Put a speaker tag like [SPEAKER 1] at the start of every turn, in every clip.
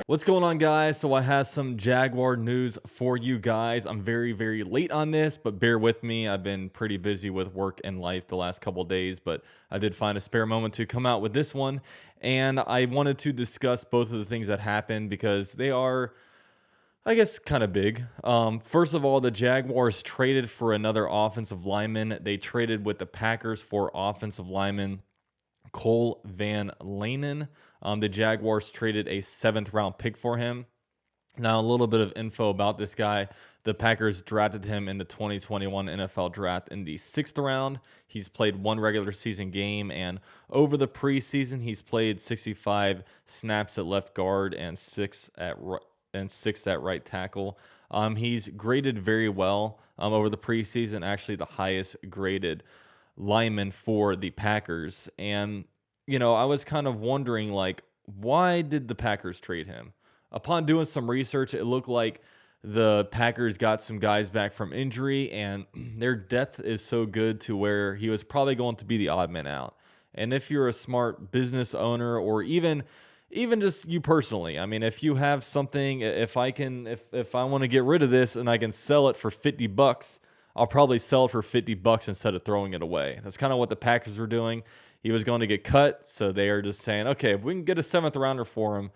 [SPEAKER 1] What's going on, guys? So I have some Jaguar news for you guys. I'm very late on this, but bear with me. I've been pretty busy with work and life the last couple of days, but I did find a spare moment to come out with this one. And I wanted to discuss both of the things that happened because they are, I guess, kind of big. First of all, the Jaguars traded for another offensive lineman. They traded with the Packers for offensive lineman Cole Van Lanen. The Jaguars traded a seventh round pick for him. Now, a little bit of info about this guy. The Packers drafted him in the 2021 NFL draft in the sixth round. He's played one regular season game, and over the preseason, he's played 65 snaps at left guard and six at right tackle. He's graded very well over the preseason, actually the highest graded lineman for the Packers. And, I was kind of wondering, like, why did the Packers trade him? Upon doing some research, it looked like the Packers got some guys back from injury, and their depth is so good to where he was probably going to be the odd man out. And if you're a smart business owner, or even just you personally, I mean, if you have something, if I want to get rid of this and I can sell it for $50, I'll probably sell it for $50 instead of throwing it away. That's kind of what the Packers were doing. He was going to get cut, so they are just saying, okay, if we can get a seventh rounder for him,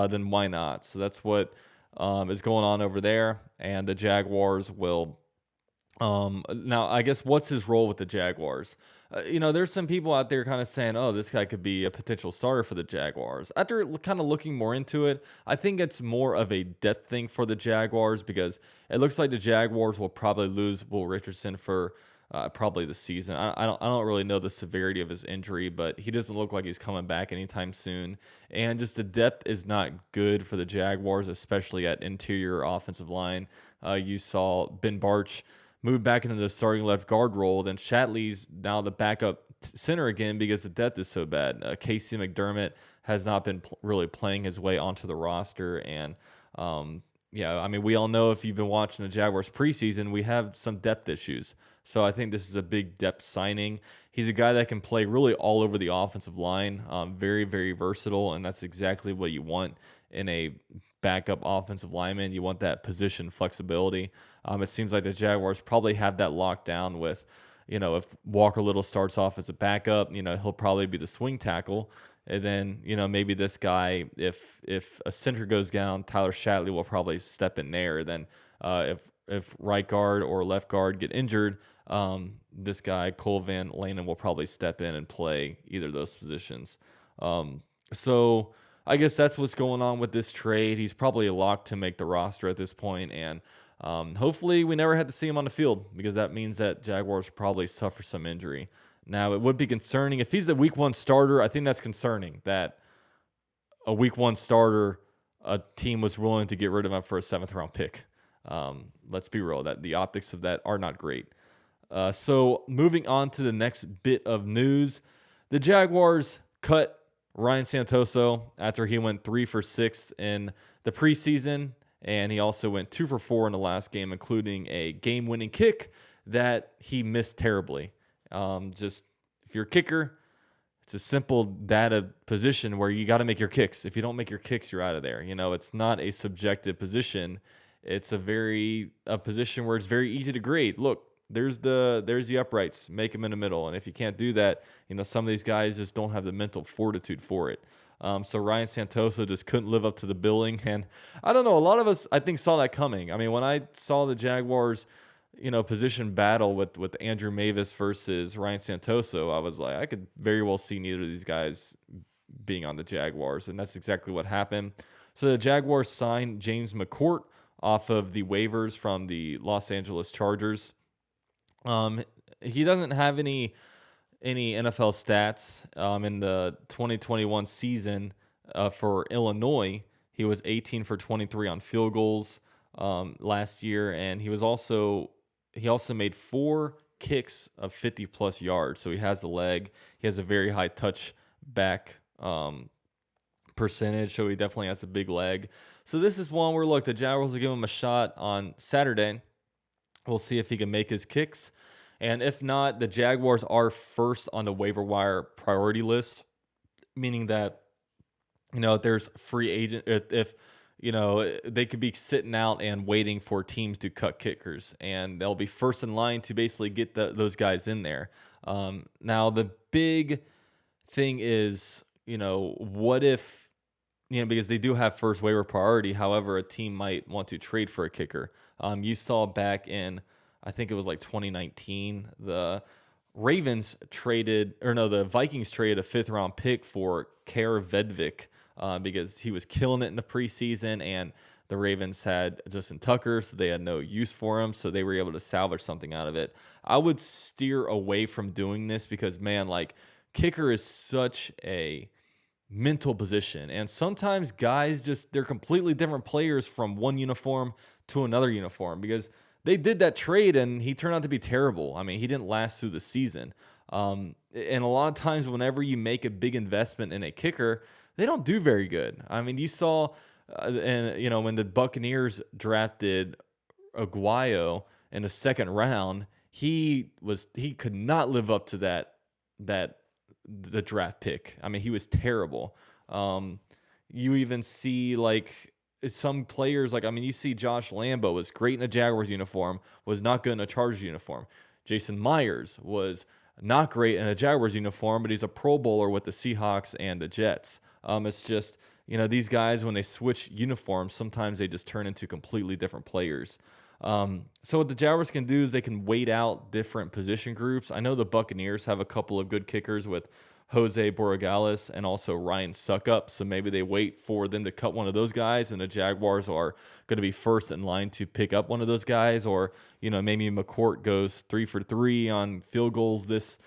[SPEAKER 1] then why not? So that's what is going on over there. And the Jaguars will. Now, I guess, what's his role with the Jaguars? There's some people out there kind of saying, oh, this guy could be a potential starter for the Jaguars. After kind of looking more into it, I think it's more of a depth thing for the Jaguars, because it looks like the Jaguars will probably lose Will Richardson for probably the season. I don't really know the severity of his injury, but he doesn't look like he's coming back anytime soon. And just the depth is not good for the Jaguars, especially at interior offensive line. You saw Ben Barch move back into the starting left guard role. Then Shatley's now the backup center again because the depth is so bad. Casey McDermott has not been really playing his way onto the roster. And yeah, I mean, we all know, if you've been watching the Jaguars preseason, we have some depth issues. So I think this is a big depth signing. He's a guy that can play really all over the offensive line, very versatile, and that's exactly what you want in a backup offensive lineman. You want that position flexibility. It seems like the Jaguars probably have that locked down with, if Walker Little starts off as a backup, he'll probably be the swing tackle. And then, maybe this guy, if a center goes down, Tyler Shatley will probably step in there. Then if right guard or left guard get injured, this guy, Cole Van Lanen, will probably step in and play either of those positions. So I guess that's what's going on with this trade. He's probably locked to make the roster at this point, and hopefully we never had to see him on the field, because that means that Jaguars probably suffer some injury. Now, it would be concerning if he's a week one starter. I think that's concerning that a week one starter, a team was willing to get rid of him for a seventh round pick. Let's be real, that the optics of that are not great. So moving on to the next bit of news, the Jaguars cut Ryan Santoso after he went 3 for 6 in the preseason, and he also went 2 for 4 in the last game, including a game-winning kick that he missed terribly. Just, if you're a kicker, it's a simple data position where you got to make your kicks. If you don't make your kicks, you're out of there. It's not a subjective position. It's a position where it's very easy to grade. Look, there's the uprights. Make them in the middle. And if you can't do that, some of these guys just don't have the mental fortitude for it. So Ryan Santoso just couldn't live up to the billing. And I don't know, a lot of us, I think, saw that coming. I mean, when I saw the Jaguars, position battle with Andrew Mavis versus Ryan Santoso, I was like, I could very well see neither of these guys being on the Jaguars. And that's exactly what happened. So the Jaguars signed James McCourt off of the waivers from the Los Angeles Chargers. He doesn't have any NFL stats in the 2021 season for Illinois. He was 18 for 23 on field goals last year, and he also made 4 kicks of 50-plus yards. So he has the leg. He has a very high touch back percentage, so he definitely has a big leg. So this is one where, look, the Jaguars will give him a shot on Saturday. We'll see if he can make his kicks. And if not, the Jaguars are first on the waiver wire priority list, meaning that if there's free agent, if they could be sitting out and waiting for teams to cut kickers, and they'll be first in line to basically get those guys in there. Now the big thing is, what if, because they do have first waiver priority. However, a team might want to trade for a kicker. You saw back in, I think it was like 2019, the Vikings traded a 5th round pick for Kare Vedvik because he was killing it in the preseason, and the Ravens had Justin Tucker, so they had no use for him, so they were able to salvage something out of it. I would steer away from doing this because, man, like, kicker is such a mental position, and sometimes guys they're completely different players from one uniform to another uniform, because they did that trade and he turned out to be terrible. I mean, he didn't last through the season. And a lot of times whenever you make a big investment in a kicker, they don't do very good. I mean, you saw when the Buccaneers drafted Aguayo in the 2nd round, he could not live up to the draft pick. I mean, he was terrible. You even see like some players, you see Josh Lambo was great in a Jaguars uniform, was not good in a Chargers uniform. Jason Myers was not great in a Jaguars uniform, but he's a Pro Bowler with the Seahawks and the Jets. It's just, these guys, when they switch uniforms, sometimes they just turn into completely different players. So what the Jaguars can do is they can wait out different position groups. I know the Buccaneers have a couple of good kickers with Jose Borregales and also Ryan Suckup, so maybe they wait for them to cut one of those guys, and the Jaguars are going to be first in line to pick up one of those guys. Or maybe McCourt goes 3 for 3 on field goals this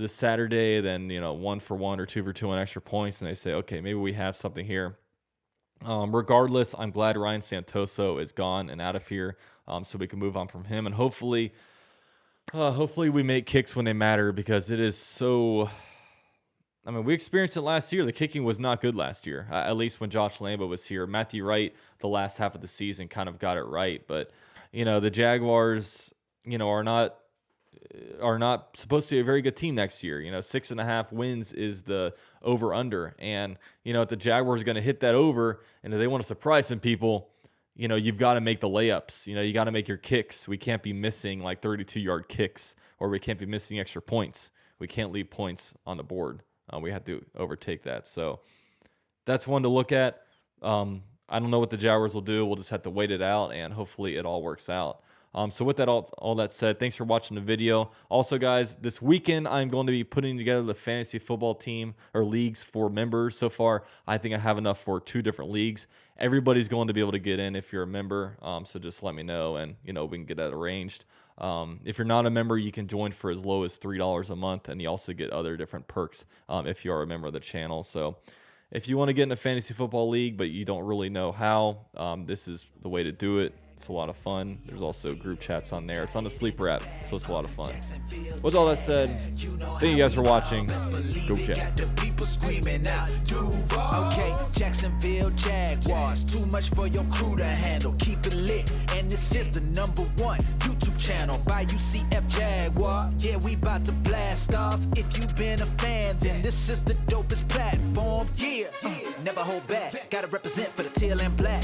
[SPEAKER 1] Saturday, then 1 for 1 or 2 for 2 on extra points, and they say, okay, maybe we have something here. Regardless, I'm glad Ryan Santoso is gone and out of here, so we can move on from him, and hopefully we make kicks when they matter, because it is so. I mean, we experienced it last year. The kicking was not good last year, at least when Josh Lambo was here. Matthew Wright, the last half of the season, kind of got it right. But, the Jaguars, are not supposed to be a very good team next year. 6.5 wins is the over-under. And, if the Jaguars are going to hit that over, and if they want to surprise some people, you've got to make the layups. You got to make your kicks. We can't be missing like 32-yard kicks, or we can't be missing extra points. We can't leave points on the board. We have to overtake that. So that's one to look at. I don't know what the Jaguars will do. We'll just have to wait it out, and hopefully it all works out. So with that, all that said, thanks for watching the video. Also, guys, this weekend I'm going to be putting together the fantasy football team or leagues for members. So far, I think I have enough for 2 different leagues. Everybody's going to be able to get in if you're a member. So just let me know, and we can get that arranged. If you're not a member, you can join for as low as $3 a month, and you also get other different perks if you are a member of the channel. So if you want to get in a fantasy football league, but you don't really know how, this is the way to do it. It's a lot of fun. There's also group chats on there. It's on the Sleeper app, so it's a lot of fun. With all that said, thank you guys for watching. Go Jets.
[SPEAKER 2] Okay, Jacksonville Jaguars. Too much for your crew to handle. Keep it lit, and this is the #1 YouTube channel by UCF Jaguar. Yeah, we about to blast off. If you've been a fan, then this is the dopest platform. Yeah, never hold back. Gotta represent for the teal and black.